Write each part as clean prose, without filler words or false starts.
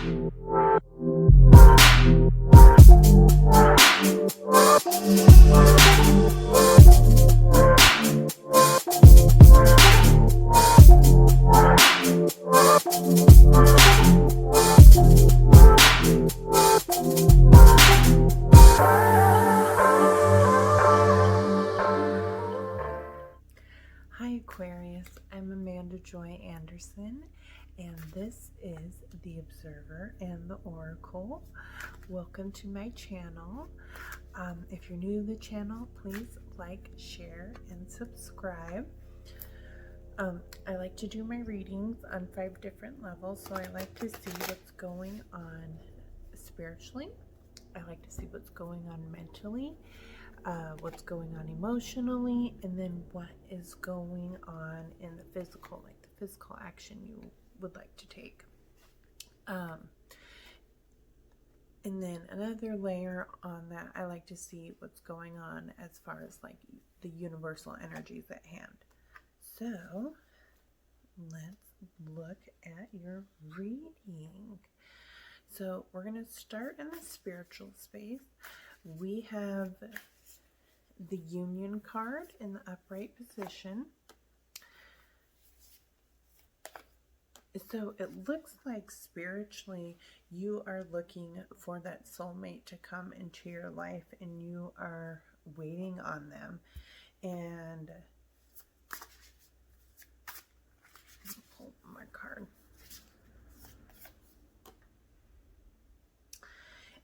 Hi Aquarius, I'm Amanda Joy Anderson, and this is the Observer and the Oracle. Welcome to my channel. If you're new to the channel, please like, share, and subscribe. I like to do my readings on 5 different levels, so I like to see what's going on spiritually. I like to see what's going on mentally, what's going on emotionally, and then what is going on in the physical, like the physical action you would like to take. And then another layer on that, I like to see what's going on as far as like the universal energies at hand. So let's look at your reading. So we're going to start in the spiritual space. We have the Union card in the upright position. So it looks like spiritually you are looking for that soulmate to come into your life, and you are waiting on them. And pull my card.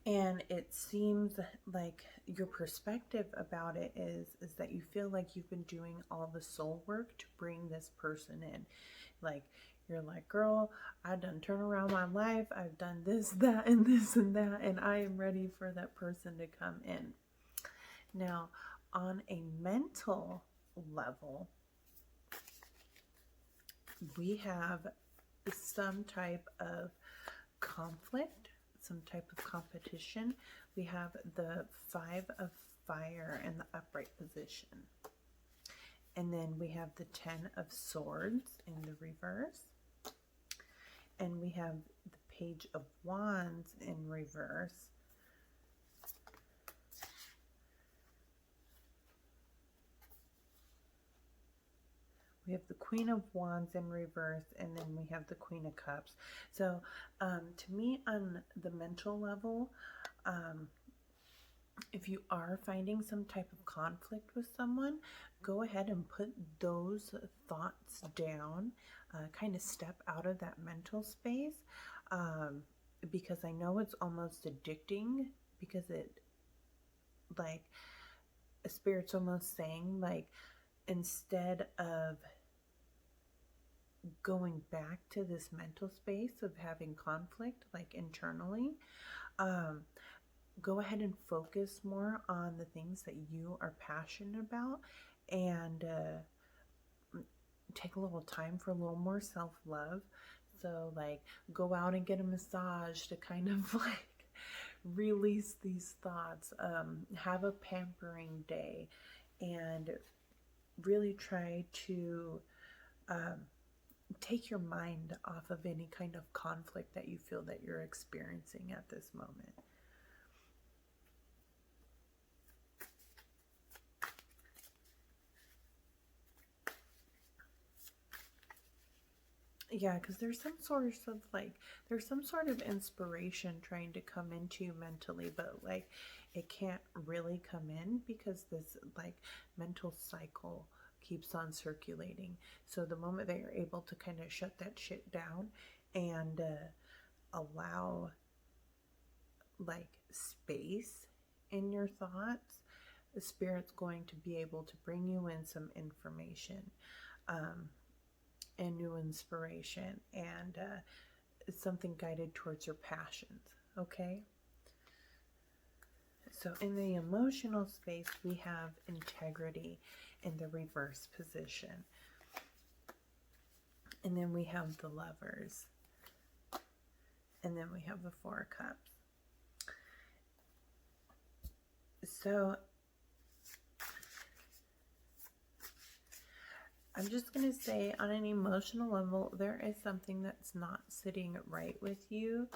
And it seems like your perspective about it is that you feel like you've been doing all the soul work to bring this person in. Like, you're like, girl, I've done turn around my life. I've done this, that, and this and that, and I am ready for that person to come in. Now, on a mental level, we have some type of conflict, some type of competition. We have the 5 of fire in the upright position. And then we have the 10 of swords in the reverse. And we have the page of wands in reverse. We have the Queen of Wands in reverse, and then we have the Queen of Cups. So to me, on the mental level, if you are finding some type of conflict with someone, go ahead and put those thoughts down, kind of step out of that mental space, because I know it's almost addicting, because it, like, a spirit's almost saying, like, instead of going back to this mental space of having conflict, like internally, go ahead and focus more on the things that you are passionate about, and take a little time for a little more self-love. So like, go out and get a massage to kind of like release these thoughts, have a pampering day, and really try to take your mind off of any kind of conflict that you feel that you're experiencing at this moment. Yeah, because there's some sort of inspiration trying to come into you mentally, but like it can't really come in because this like mental cycle keeps on circulating. So the moment that you're able to kind of shut that shit down and allow like space in your thoughts, the spirit's going to be able to bring you in some information, and new inspiration, and something guided towards your passions. Okay, so in the emotional space, we have integrity in the reverse position, and then we have the Lovers, and then we have the 4 of Cups. So I'm just going to say, on an emotional level, there is something that's not sitting right with you.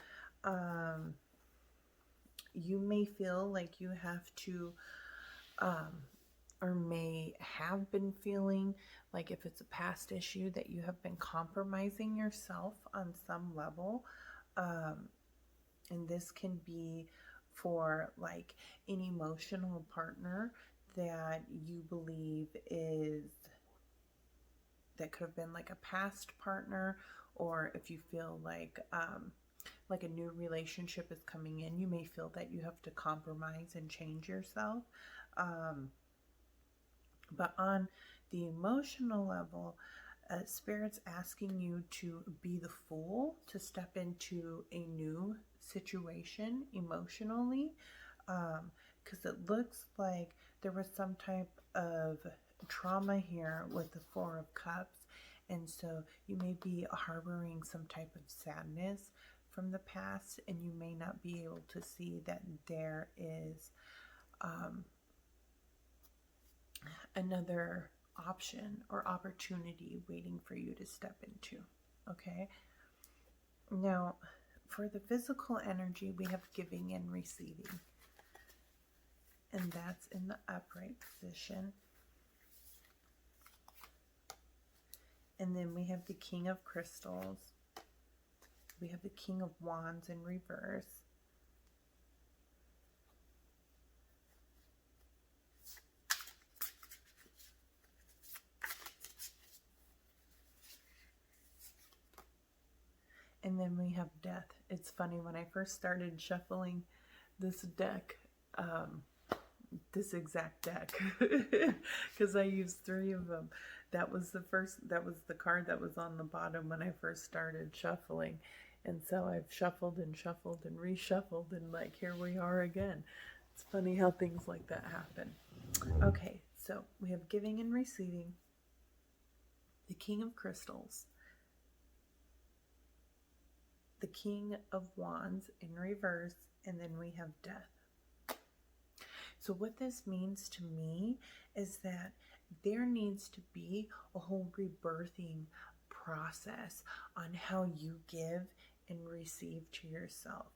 You may feel like you have to, or may have been feeling like, if it's a past issue, that you have been compromising yourself on some level. And this can be for like an emotional partner that you believe is, that could have been like a past partner, or if you feel like a new relationship is coming in, you may feel that you have to compromise and change yourself. But on the emotional level, Spirit's asking you to be the fool, to step into a new situation emotionally, because it looks like there was some type of trauma here with the Four of Cups, and so you may be harboring some type of sadness from the past, and you may not be able to see that there is another option or opportunity waiting for you to step into. Okay, now for the physical energy, we have giving and receiving, and that's in the upright position. And then we have the King of Crystals, we have the King of Wands in reverse, and then we have Death. It's funny, when I first started shuffling this deck, this exact deck, because I used 3 of them. That was the card that was on the bottom when I first started shuffling. And so I've shuffled and shuffled and reshuffled, and like, here we are again. It's funny how things like that happen. Okay, so we have giving and receiving, the King of Crystals, the King of Wands in reverse, and then we have Death. So what this means to me is that there needs to be a whole rebirthing process on how you give and receive to yourself.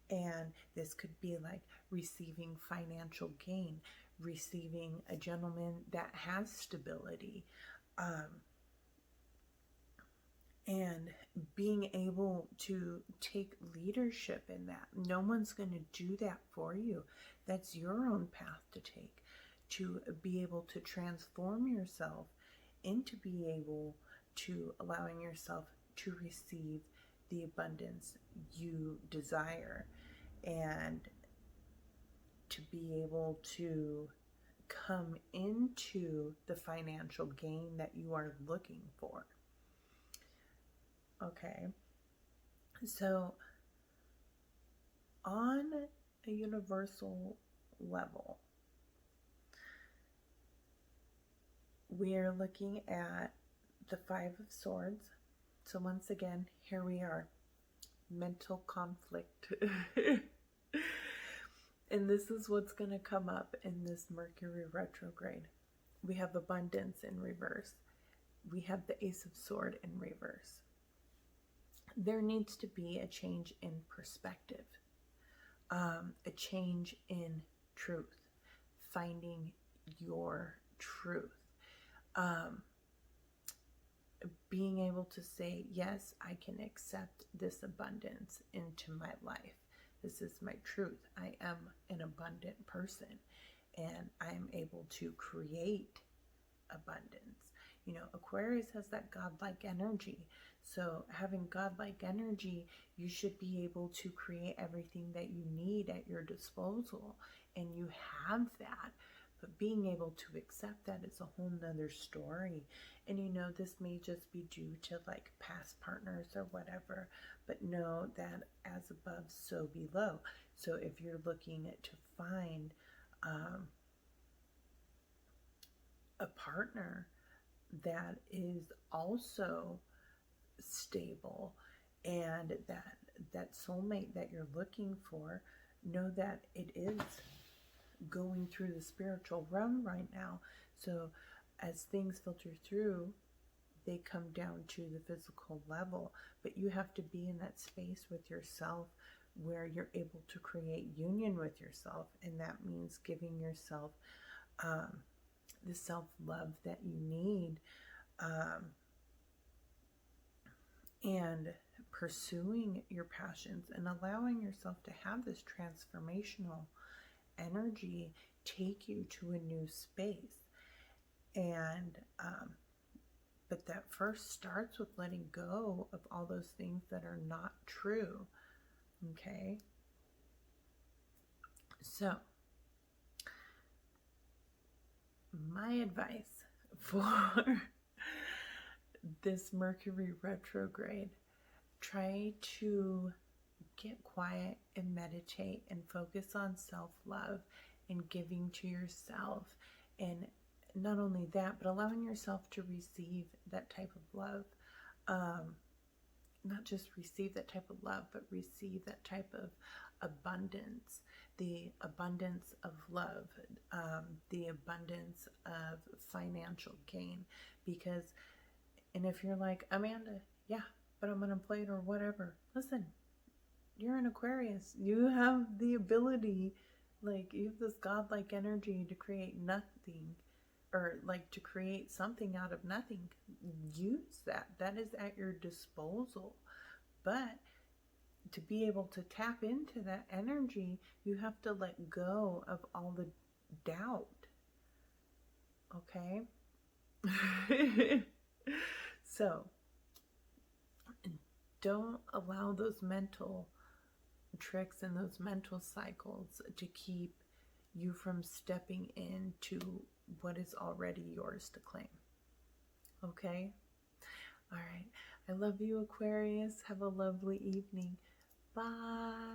And this could be like receiving financial gain, receiving a gentleman that has stability, and being able to take leadership in that. No one's going to do that for you. That's your own path to take, to be able to transform yourself into be able to allowing yourself to receive the abundance you desire, and to be able to come into the financial gain that you are looking for. Okay, so on a universal level, we are looking at the 5 of Swords. So once again, here we are, mental conflict. And this is what's going to come up in this Mercury retrograde. We have abundance in reverse. We have the Ace of Swords in reverse. There needs to be a change in perspective, a change in truth, finding your truth, being able to say, yes, I can accept this abundance into my life. This is my truth. I am an abundant person, and I am able to create abundance. You know, Aquarius has that godlike energy. So having godlike energy, you should be able to create everything that you need at your disposal, and you have that. But being able to accept that is a whole nother story. And you know, this may just be due to like past partners or whatever, but know that as above, so below. So if you're looking to find a partner that is also stable, and that soulmate that you're looking for, know that it is going through the spiritual realm right now. So as things filter through, they come down to the physical level, but you have to be in that space with yourself where you're able to create union with yourself, and that means giving yourself the self-love that you need, and pursuing your passions and allowing yourself to have this transformational energy take you to a new space. And but that first starts with letting go of all those things that are not true. Okay, so my advice for this Mercury retrograde: try to get quiet and meditate and focus on self-love and giving to yourself, and not only that, but allowing yourself to receive that type of love. Not just receive that type of love, but receive that type of abundance, the abundance of love, the abundance of financial gain. Because, and if you're like, Amanda, yeah, but I'm unemployed or whatever, listen, you're an Aquarius. You have the ability, like, you have this godlike energy to create nothing, or like to create something out of nothing. Use that. That is at your disposal. But to be able to tap into that energy, you have to let go of all the doubt. Okay? So, don't allow those mental tricks and those mental cycles to keep you from stepping into what is already yours to claim. Okay? All right. I love you, Aquarius. Have a lovely evening. Bye.